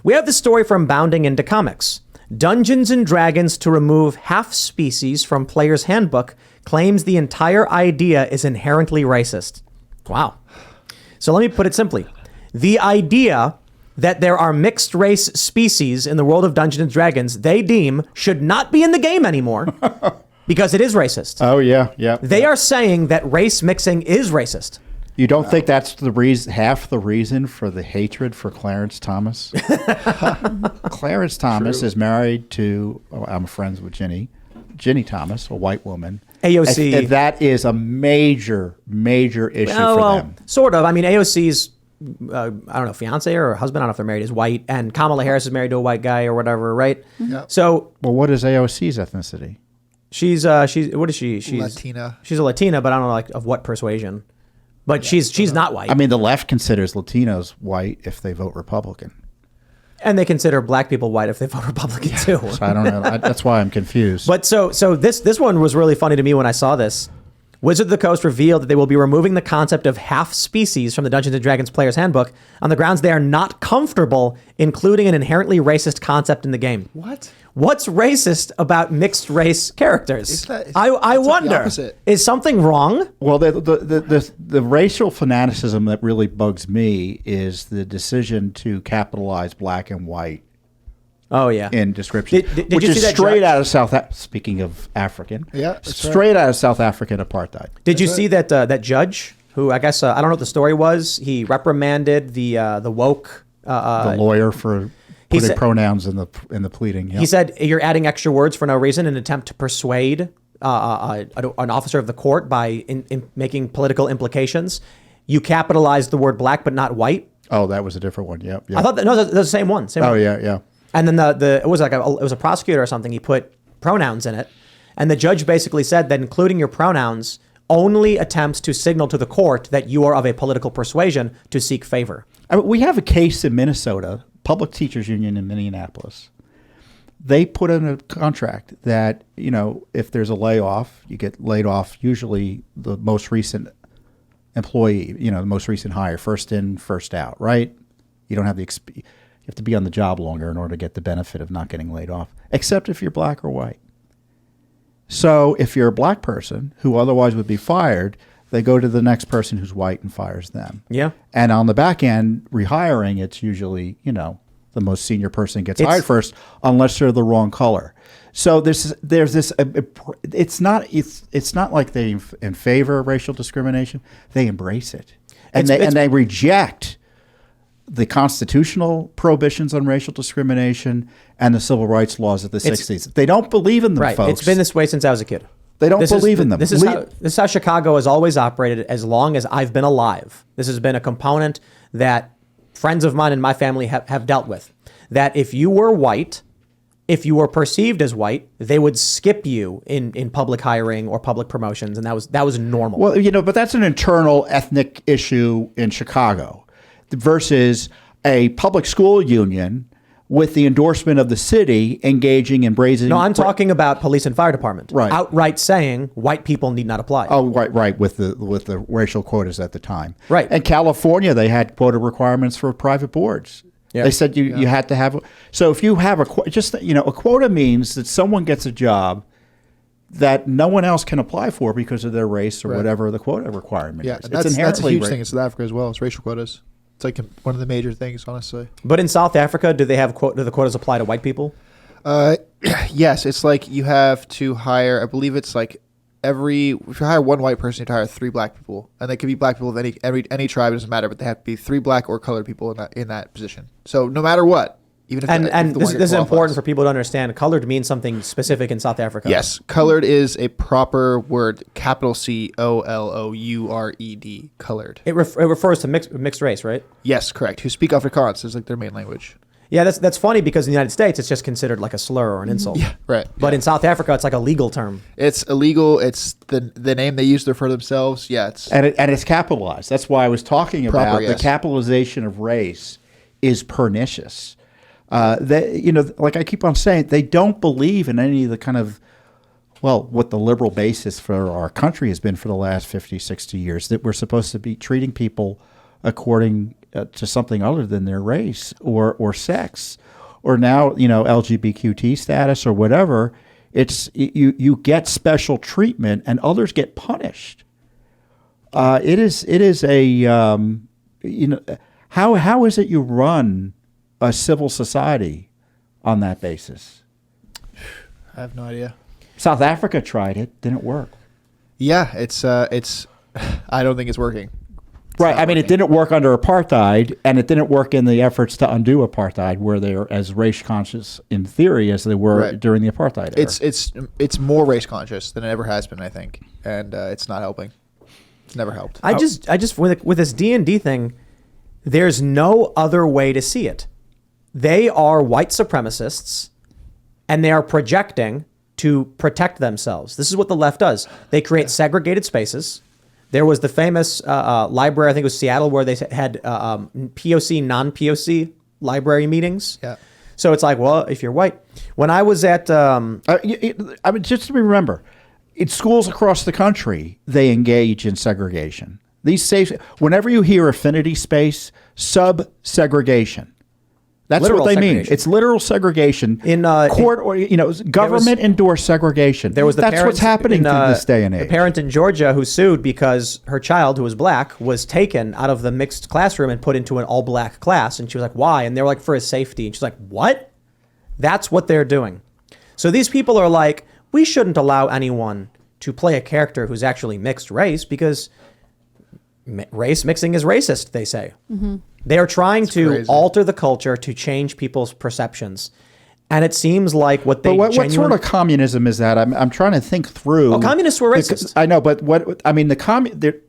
We have the story from Bounding into Comics. Dungeons and Dragons to remove half species from player's handbook claims the entire idea is inherently racist. Wow. So let me put it simply. The idea that there are mixed race species in the world of Dungeons and Dragons they deem should not be in the game anymore because it is racist. Oh, yeah, yeah. They are saying that race mixing is racist. You don't think that's the reason, half the reason for the hatred for Clarence Thomas? Clarence Thomas is married to, I'm friends with Ginny Thomas, a white woman. AOC. And that is a major, major issue for them. Sort of. I mean, AOC's, I don't know, fiance or husband, I don't know if they're married, is white, and Kamala Harris is married to a white guy or whatever, right? Yeah. So, well, what is AOC's ethnicity? She's what is she? She's Latina. She's a Latina, but I don't know like of what persuasion. But she's not white. I mean, the left considers Latinos white if they vote Republican. And they consider black people white if they vote Republican too. So I don't know. That's why I'm confused. But so this one was really funny to me when I saw this. Wizards of the Coast revealed that they will be removing the concept of half species from the Dungeons and Dragons player's handbook on the grounds they are not comfortable including an inherently racist concept in the game. What? What's racist about mixed race characters? I wonder. Is something wrong? Well, the racial fanaticism that really bugs me is the decision to capitalize black and white. Oh yeah, in description, which is straight out of South. Speaking of African, straight out of South African apartheid. Did you see that that judge who I guess I don't know what the story was? He reprimanded the woke the lawyer for putting pronouns in the pleading. Yep. He said you're adding extra words for no reason in an attempt to persuade an officer of the court by in making political implications. You capitalized the word black but not white. Oh, that was a different one. Yep. I thought that was the same one. Oh yeah. And then it was a prosecutor or something. He put pronouns in it, and the judge basically said that including your pronouns only attempts to signal to the court that you are of a political persuasion to seek favor. I mean, we have a case in Minnesota, Public Teachers Union in Minneapolis. They put in a contract that if there's a layoff, you get laid off. Usually, the most recent employee, the most recent hire, first in, first out, right? You don't have you have to be on the job longer in order to get the benefit of not getting laid off, except if you're black or white. So if you're a black person who otherwise would be fired, they go to the next person who's white and fires them. Yeah. And on the back end, rehiring, it's usually, the most senior person gets hired first, unless they're the wrong color. So there's this. It's not like they in favor of racial discrimination. They embrace it, and they reject the constitutional prohibitions on racial discrimination and the civil rights laws of the 60s. They don't believe in them, right. folks. It's been this way since I was a kid. They don't believe in them. This is how Chicago has always operated as long as I've been alive. This has been a component that friends of mine and my family have dealt with. That if you were white, if you were perceived as white, they would skip you in public hiring or public promotions, and that was normal. Well, but that's an internal ethnic issue in Chicago versus a public school union with the endorsement of the city engaging in brazen. No, I'm talking about police and fire department. Right. Outright saying white people need not apply. Oh, right. With the racial quotas at the time. Right. In California, they had quota requirements for private boards. Yeah. They said you had to have. So if you have a quota means that someone gets a job that no one else can apply for because of their race or whatever the quota requirement is. That's a huge thing in South Africa as well. It's racial quotas. It's like one of the major things, honestly. But in South Africa, do the quotas apply to white people? Yes, it's like you have to hire. I believe it's like if you hire one white person, you have to hire 3 black people, and they could be black people of any tribe. It doesn't matter, but they have to be 3 black or colored people in that position. So no matter what, even if this is important for people to understand. Colored means something specific in South Africa. Yes, colored is a proper word, capital COLOURED, colored. It refers to mixed race, right? Yes, correct. Who speak Afrikaans is like their main language. Yeah, that's funny because in the United States it's just considered like a slur or an insult. Yeah, right. But in South Africa it's like a legal term. It's illegal. It's the name they use to refer to themselves. Yeah, and it's capitalized. That's why I was talking about the capitalization of race is pernicious. Like I keep on saying, they don't believe in any of the kind of, what the liberal basis for our country has been for the last 50, 60 years, that we're supposed to be treating people according to something other than their race or sex, or now LGBTQ status or whatever. It's you get special treatment and others get punished. It is a how is it you run a civil society on that basis? I have no idea. South Africa tried it, didn't work. Yeah, it's I don't think it's working. Right. I mean, it didn't work under apartheid, and it didn't work in the efforts to undo apartheid, where they are as race conscious in theory as they were during the apartheid era. It's more race conscious than it ever has been, I think, and it's not helping. It's never helped. I just with this D&D thing, there's no other way to see it. They are white supremacists, and they are projecting to protect themselves. This is what the left does. They create segregated spaces. There was the famous library, I think it was Seattle, where they had POC, non-POC library meetings. Yeah. So it's like, well, if you're white. When I was at... I mean, just to remember, in schools across the country, they engage in segregation. Whenever you hear affinity space, sub-segregation. That's literal what they mean. segregation. It's literal segregation In court, or government endorsed segregation. That's what's happening to this day and age. A parent in Georgia who sued because her child, who was black, was taken out of the mixed classroom and put into an all-black class, and she was like, "Why?" And they were like, "For his safety." And she's like, "What?" That's what they're doing. So these people are like, we shouldn't allow anyone to play a character who's actually mixed race because race mixing is racist, they say. Mm-hmm. They are trying to alter the culture to change people's perceptions. And it seems like what they what sort of communism is that? I'm trying to think through. Oh, communists were racist. I know, but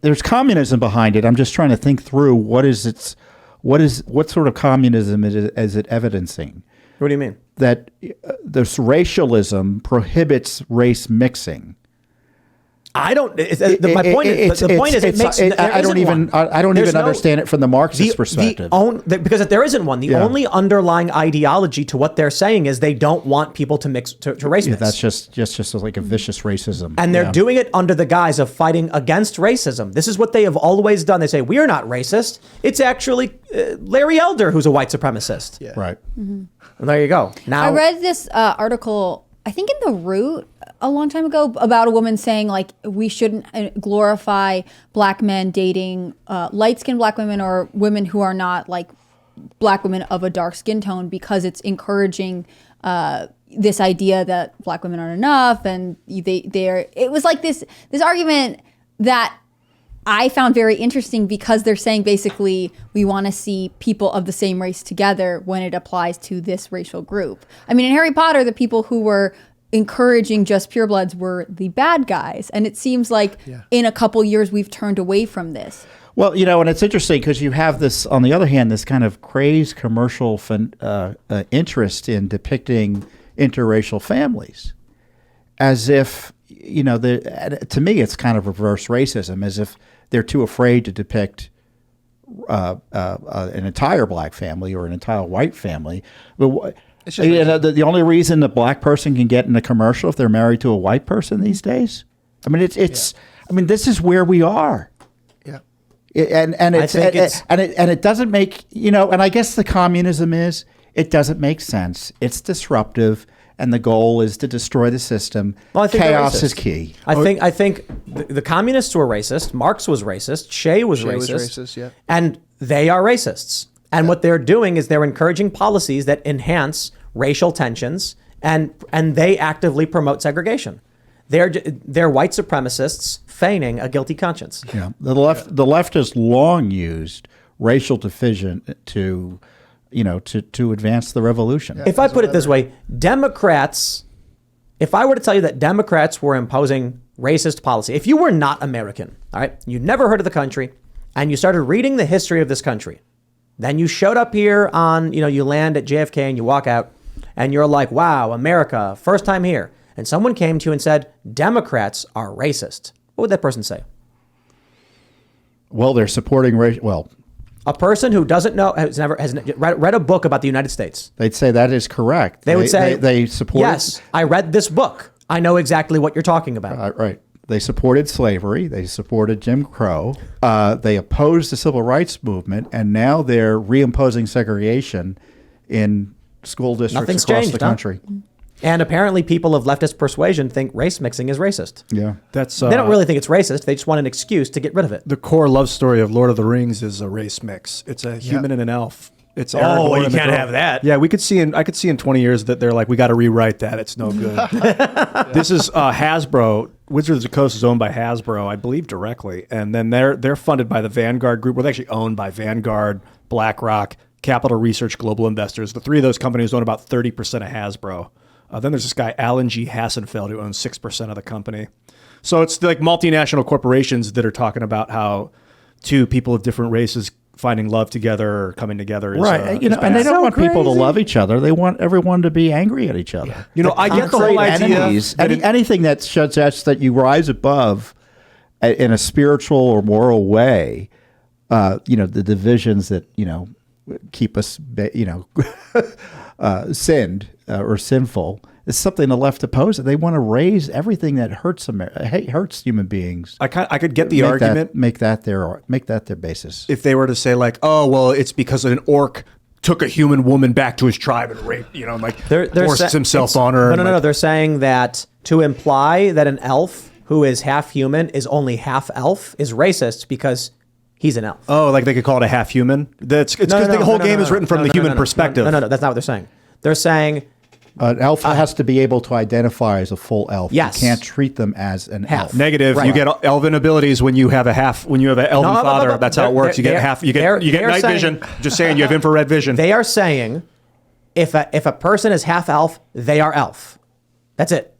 there's communism behind it. I'm just trying to think through what sort of communism is it evidencing? What do you mean? That this racialism prohibits race mixing. I don't. My point is, the point is, it makes. I don't even understand it from the Marxist perspective. Because there isn't one. The only underlying ideology to what they're saying is they don't want people to mix to race mix. That's just like a vicious racism, and they're doing it under the guise of fighting against racism. This is what they have always done. They say we are not racist. It's actually Larry Elder who's a white supremacist. Yeah. Right. Mm-hmm. And there you go. Now I read this article, I think in The Root, a long time ago, about a woman saying like we shouldn't glorify black men dating light-skinned black women or women who are not like black women of a dark skin tone because it's encouraging this idea that black women aren't enough, and they're. It was like this argument that I found very interesting because they're saying basically we want to see people of the same race together when it applies to this racial group. I mean, in Harry Potter, the people who were encouraging just purebloods were the bad guys. And it seems like in a couple years, we've turned away from this. Well, and it's interesting because you have this, on the other hand, this kind of crazed commercial interest in depicting interracial families as if, to me, it's kind of reverse racism, as if they're too afraid to depict an entire black family or an entire white family. But the only reason a black person can get in a commercial if they're married to a white person these days. I mean, I mean, this is where we are. Yeah, and it doesn't make and I guess the communism is it doesn't make sense. It's disruptive, and the goal is to destroy the system. Well, I think chaos is key. I think the communists were racist. Marx was racist. Shea was racist. Yeah, and they are racists. And what they're doing is they're encouraging policies that enhance racial tensions, and they actively promote segregation. They're white supremacists feigning a guilty conscience. Yeah, the left has long used racial division to advance the revolution. If I put it this way, Democrats, if I were to tell you that Democrats were imposing racist policy, if you were not American, all right, you'd never heard of the country, and you started reading the history of this country, then you showed up here on, you land at JFK and you walk out and you're like, wow, America, first time here. And someone came to you and said, Democrats are racist. What would that person say? Well, they're supporting race. Well, a person who doesn't know, has read a book about the United States. They'd say that is correct. They would say, they support. Yes, I read this book. I know exactly what you're talking about. Right. They supported slavery. They supported Jim Crow. They opposed the civil rights movement, and now they're reimposing segregation in school districts Nothing's across changed, the country. And apparently people of leftist persuasion think race mixing is racist. Yeah. That's They don't really think it's racist. They just want an excuse to get rid of it. the core love story of Lord of the Rings is a race mix. It's a human and an elf. It's Oh, Aragorn you and the can't girl. have that. Yeah, I could see in 20 years that they're like, we got to rewrite that. It's no good. This is Hasbro. Wizards of the Coast is owned by Hasbro, I believe, directly, and then they're funded by the Vanguard Group. Well, they're actually owned by Vanguard, BlackRock, Capital Research, Global Investors. The three of those companies own about 30% of Hasbro. Then there's this guy, Alan G. Hassenfeld, who owns 6% of the company. So it's like multinational corporations that are talking about how two people of different races finding love together or coming together is, Right. is And they bad. don't want people to crazy. love each other. They want everyone to be angry at each other. I get the whole Create idea. enemies. that it- Anything that suggests that you rise above in a spiritual or moral way, the divisions that, keep us, sinned or sinful, is something the left opposes. They want to raise everything that hurts hurts human beings. I could get the argument Make that their basis. if they were to say like, oh, well, it's because an orc took a human woman back to his tribe and raped, forced himself on her. No. They're saying that to imply that an elf who is half human is only half elf is racist because he's an elf. Oh, like they could call it a half human? It's because the whole game is written from the human perspective. No, that's not what they're saying. They're saying An elf has to be able to identify as a full elf. Yes. You can't treat them as an Half. elf. Negative. Right. You get elven abilities when you have an elven No, father. That's how it works. You get they're- half. You get they're night saying- vision. Just saying, you have infrared vision. they are saying if a person is half elf, they are elf. That's it.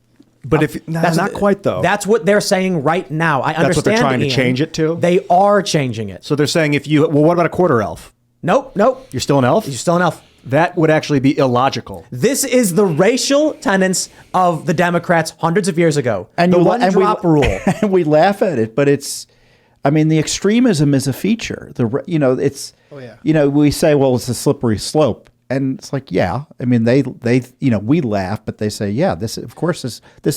but if not quite though. That's what they're saying right now. I understand. what they're trying to Ian. change it to? They are changing it. So they're saying what about a quarter elf? Nope. You're still an elf? You're still an elf. That would actually be illogical. This is the racial tenets of the Democrats hundreds of years ago. And the you- one and we- drop rule. And we laugh at it, but the extremism is a feature. We say, well, it's a slippery slope. And it's like, yeah, we laugh, but they say, yeah, this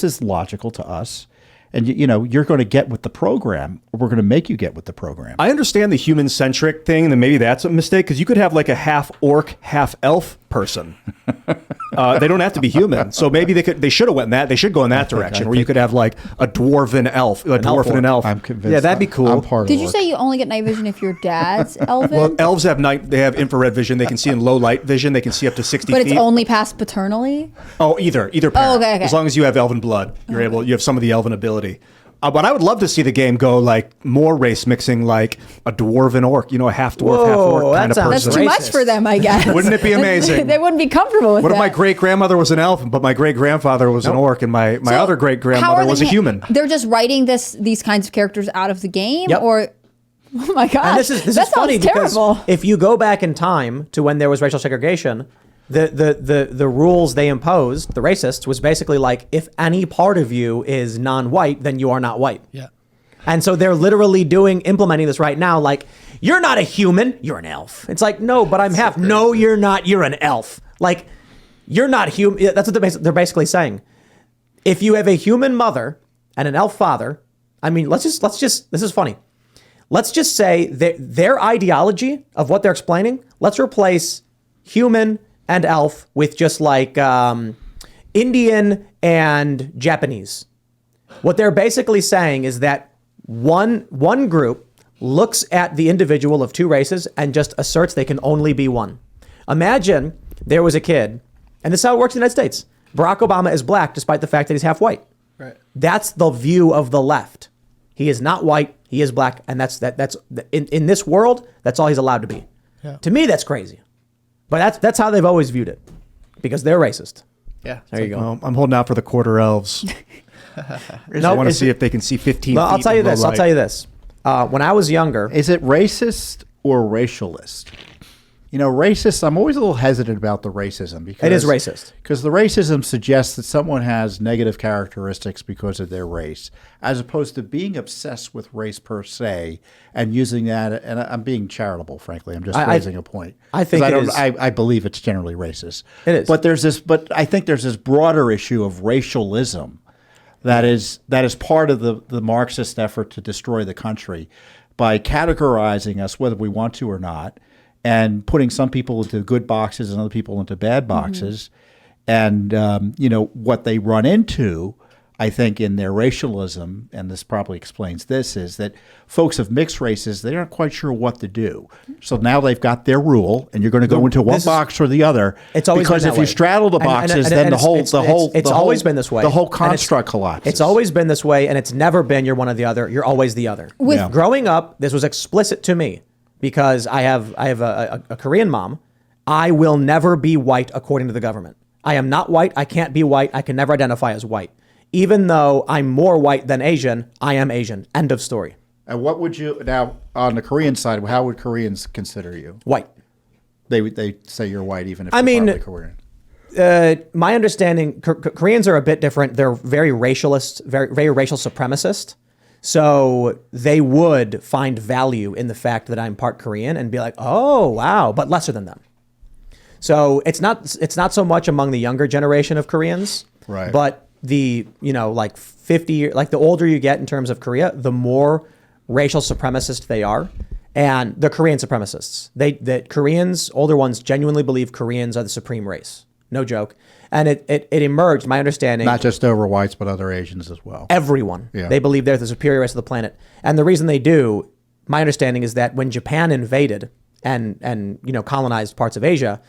is logical to us. And you're going to get with the program, or we're going to make you get with the program. I understand the human centric thing, and then maybe that's a mistake because you could have like a half orc, half elf person. They don't have to be human, so maybe they should have went in that. They should go in that direction, where you could have like a dwarven elf, a dwarf and an elf. I'm convinced. Yeah, that'd be cool. I'm part of Did the you work. say you only get night vision if your dad's elven? Well, elves have they have infrared vision. They can see in low light vision. They can see up to 60 but feet. it's only passed paternally? Oh, either parent. okay. As long as you have elven blood, you have some of the elven ability. But I would love to see the game go like more race mixing, like a dwarven orc, a half dwarf, half orc Whoa, kind that of sounds person. That's too much Racist. for them, I guess. Wouldn't it be amazing? They wouldn't be comfortable with What that. if my great grandmother was an elf, but my great grandfather was an orc, and my So other great how grandmother are was a they- human? They're just writing these kinds of characters out of the game, Yep. or oh my gosh, And this is that funny sounds because terrible. if you go back in time to when there was racial segregation, the rules they imposed, the racists, was basically like, if any part of you is non-white, then you are not white. Yeah. And so they're literally implementing this right now. Like, you're not a human, you're an elf. It's like, no, but I'm half. No, you're not. You're an elf. Like, you're not human. That's what they're basically saying. If you have a human mother and an elf father, let's just. This is funny. Let's just say their ideology of what they're explaining. Let's replace human and elf with just like Indian and Japanese. What they're basically saying is that one group looks at the individual of two races and just asserts they can only be one. Imagine there was a kid, and this is how it works in the United States. Barack Obama is black despite the fact that he's half white. Right. That's the view of the left. He is not white, he is black, and that's in this world, that's all he's allowed to be. Yeah. To me, that's crazy. But that's how they've always viewed it. Because they're racist. Yeah. There you go. Well, I'm holding out for the quarter elves. I want to see if they can see 15 Well, feet. I'll tell you in low this. I'll light. tell you this. When I was younger, Is it racist or racialist? Racist, I'm always a little hesitant about the racism because it is racist. Because the racism suggests that someone has negative characteristics because of their race, as opposed to being obsessed with race per se and using that. And I'm being charitable, frankly. I'm just raising a point. I think 'Cause it is. I believe it's generally racist. It is. But I think there's this broader issue of racialism that is part of the Marxist effort to destroy the country by categorizing us, whether we want to or not, and putting some people into good boxes and other people into bad boxes. And, what they run into, I think, in their racialism, and this probably explains this, is that folks of mixed races, they aren't quite sure what to do. So now they've got their rule, and you're going to go into one box or the other. It's always because been that if you way. straddle the boxes, then it's always been this way. The whole And construct collapses. It's always been this way, and it's never been you're one or the other. You're always the other. Growing up, this was explicit to me because I have a Korean mom. I will never be white according to the government. I am not white. I can't be white. I can never identify as white. Even though I'm more white than Asian, I am Asian. End of story. And what would you, now, on the Korean side, how would Koreans consider you? White. They say you're white even if I you're mean, partly Korean. My understanding, Koreans are a bit different. They're very racialist, very racial supremacist. So they would find value in the fact that I'm part Korean and be like, oh, wow, but lesser than them. So it's not so much among the younger generation of Koreans, Right. But the, like 50, like the older you get in terms of Korea, the more racial supremacist they are. And the Korean supremacists, the Koreans, older ones, genuinely believe Koreans are the supreme race. No joke. And it emerged, my understanding. Not just over whites, but other Asians as well. Everyone. Yeah. They believe they're the superior race of the planet. And the reason they do, my understanding is that when Japan invaded and colonized parts of Asia,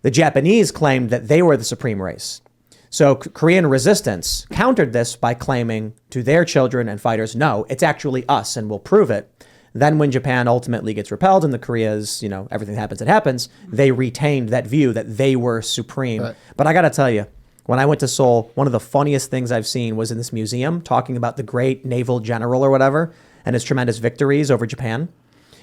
the Japanese claimed that they were the supreme race. So Korean resistance countered this by claiming to their children and fighters, no, it's actually us and we'll prove it. Then when Japan ultimately gets repelled and the Koreas, everything happens that happens, they retained that view that they were supreme. Right. But I got to tell you, when I went to Seoul, one of the funniest things I've seen was in this museum talking about the great naval general or whatever and his tremendous victories over Japan.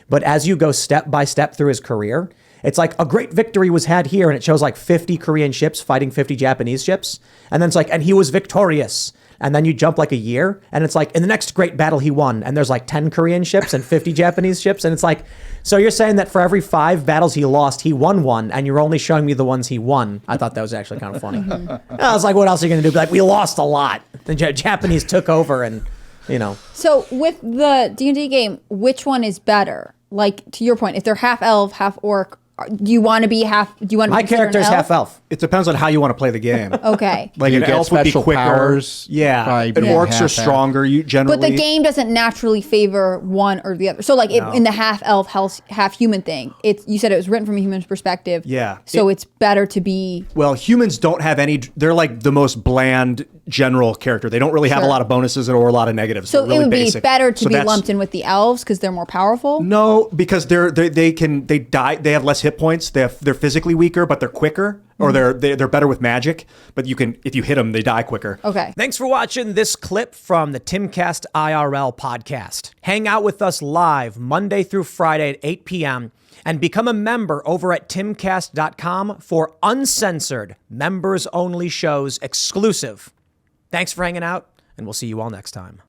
But as you go step by step through his career, it's like a great victory was had here, and it shows like 50 Korean ships fighting 50 Japanese ships. And then it's like, and he was victorious. And then you jump like a year, and it's like, in the next great battle he won. And there's like 10 Korean ships and 50 Japanese ships. And it's like, so you're saying that for every 5 battles he lost, he won one, and you're only showing me the ones he won. I thought that was actually kind of funny. I was like, what else are you going to do? Be like, we lost a lot. The Japanese took over and, So with the D&D game, which one is better? Like, to your point, if they're half elf, half orc, do you want to be half? Do you want to? My character's half elf. It depends on how you want to play the game. Okay. Like You an get elf would be special quicker. powers Yeah. by And being orcs are half-elf. stronger. You generally. But the game doesn't naturally favor one or the other. So, like in the half elf, half human thing, you said it was written from a human's perspective. Yeah. So it's better to be. Well, humans don't have any. They're like the most bland general character. They don't really have a Sure. lot of bonuses or a lot of negatives. So They're really it would basic. be better to So be that's- lumped in with the elves because they're more powerful. No, because they die. They have less hit points. They're physically weaker, but they're quicker, or they're better with magic. But if you hit them, they die quicker. Okay. Thanks for watching this clip from the Timcast IRL podcast. Hang out with us live Monday through Friday at 8 p.m. and become a member over at timcast.com for uncensored, members-only shows exclusive. Thanks for hanging out, and we'll see you all next time.